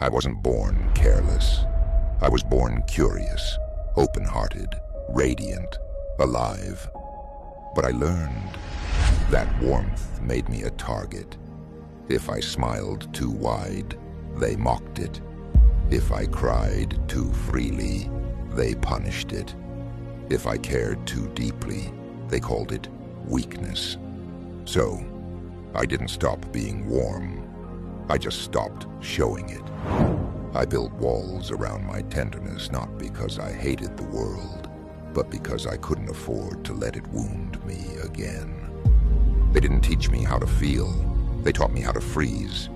I wasn't born careless. I was born curious, open-hearted, radiant, alive. But I learned that warmth made me a target. If I smiled too wide, they mocked it. If I cried too freely, they punished it. If I cared too deeply, they called it weakness. So, I didn't stop being warm. I just stopped showing it. I built walls around my tenderness not because I hated the world, but because I couldn't afford to let it wound me again. They didn't teach me how to feel. They taught me how to freeze.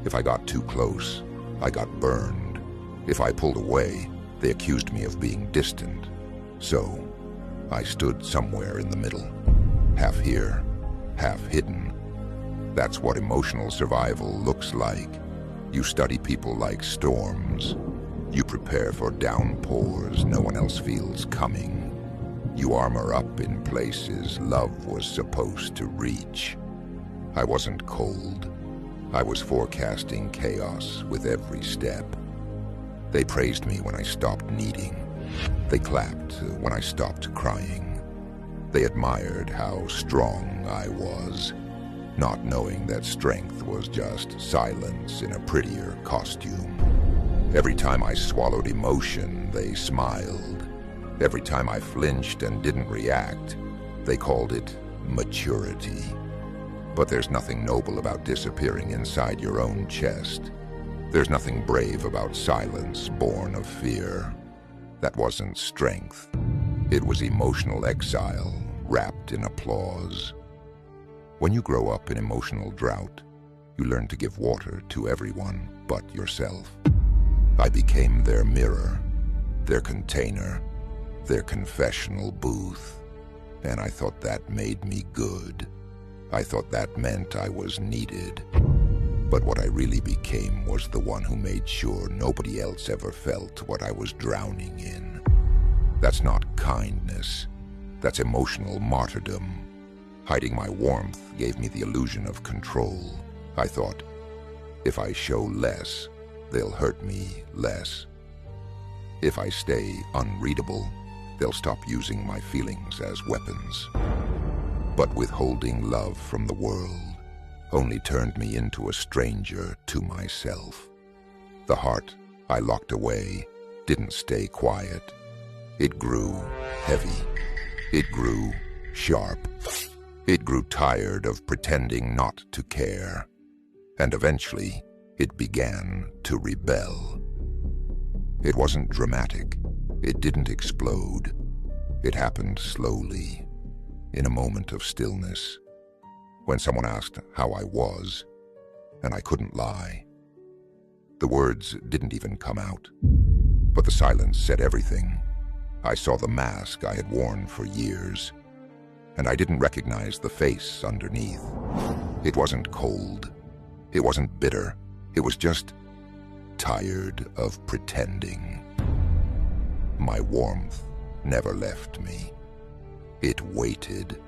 If I got too close, I got burned. If I pulled away, they accused me of being distant. So, I stood somewhere in the middle, half here, half hidden. That's what emotional survival looks like. You study people like storms. You prepare for downpours no one else feels coming. You armor up in places love was supposed to reach. I wasn't cold. I was forecasting chaos with every step. They praised me when I stopped needing. They clapped when I stopped crying. They admired how strong I was, not knowing that strength was just silence in a prettier costume. Every time I swallowed emotion, they smiled. Every time I flinched and didn't react, they called it maturity. But there's nothing noble about disappearing inside your own chest. There's nothing brave about silence born of fear. That wasn't strength. It was emotional exile wrapped in applause. When you grow up in emotional drought, you learn to give water to everyone but yourself. I became their mirror, their container, their confessional booth, and I thought that made me good. I thought that meant I was needed. But what I really became was the one who made sure nobody else ever felt what I was drowning in. That's not kindness. That's emotional martyrdom. Hiding my warmth gave me the illusion of control. I thought, if I show less, they'll hurt me less. If I stay unreadable, they'll stop using my feelings as weapons. But withholding love from the world only turned me into a stranger to myself. The heart I locked away didn't stay quiet. It grew heavy. It grew sharp. It grew tired of pretending not to care. And eventually, it began to rebel. It wasn't dramatic. It didn't explode. It happened slowly, in a moment of stillness, when someone asked how I was, and I couldn't lie. The words didn't even come out, but the silence said everything. I saw the mask I had worn for years, and I didn't recognize the face underneath. It wasn't cold. It wasn't bitter. It was just tired of pretending. My warmth never left me. It waited.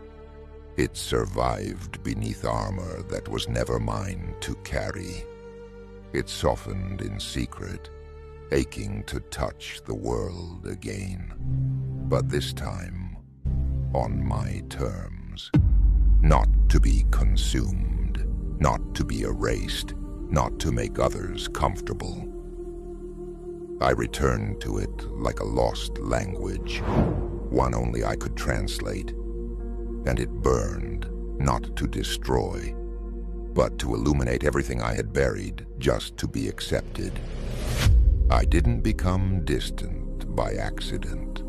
It survived beneath armor that was never mine to carry. It softened in secret, aching to touch the world again. But this time, on my terms. Not to be consumed, not to be erased, not to make others comfortable. I returned to it like a lost language, one only I could translate, and it burned, not to destroy, but to illuminate everything I had buried just to be accepted. I didn't become distant by accident.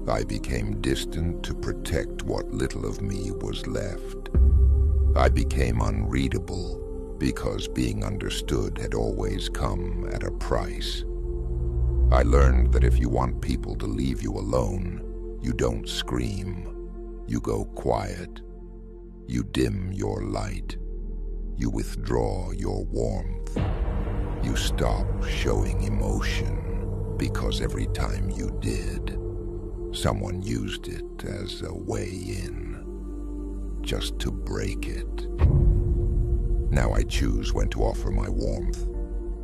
I became distant to protect what little of me was left. I became unreadable because being understood had always come at a price. I learned that if you want people to leave you alone, you don't scream. You go quiet. You dim your light. You withdraw your warmth. You stop showing emotion because every time you did, someone used it as a way in, just to break it. Now I choose when to offer my warmth,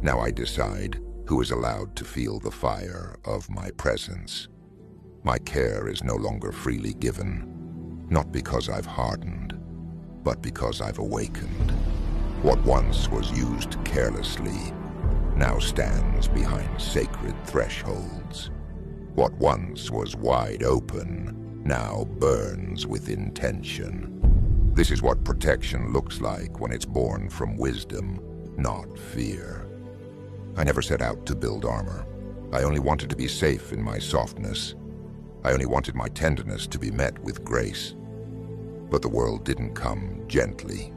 Now I decide who is allowed to feel the fire of my presence. My care is no longer freely given, not because I've hardened, but because I've awakened. What once was used carelessly now stands behind sacred thresholds. What once was wide open now burns with intention. This is what protection looks like when it's born from wisdom, not fear. I never set out to build armor. I only wanted to be safe in my softness. I only wanted my tenderness to be met with grace. But the world didn't come gently.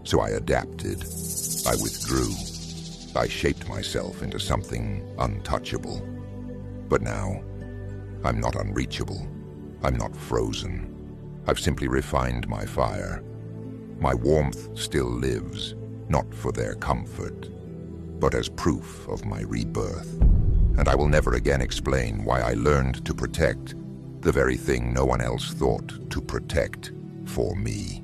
So I adapted. I withdrew. I shaped myself into something untouchable. But now, I'm not unreachable. I'm not frozen. I've simply refined my fire. My warmth still lives, not for their comfort, but as proof of my rebirth. And I will never again explain why I learned to protect the very thing no one else thought to protect for me.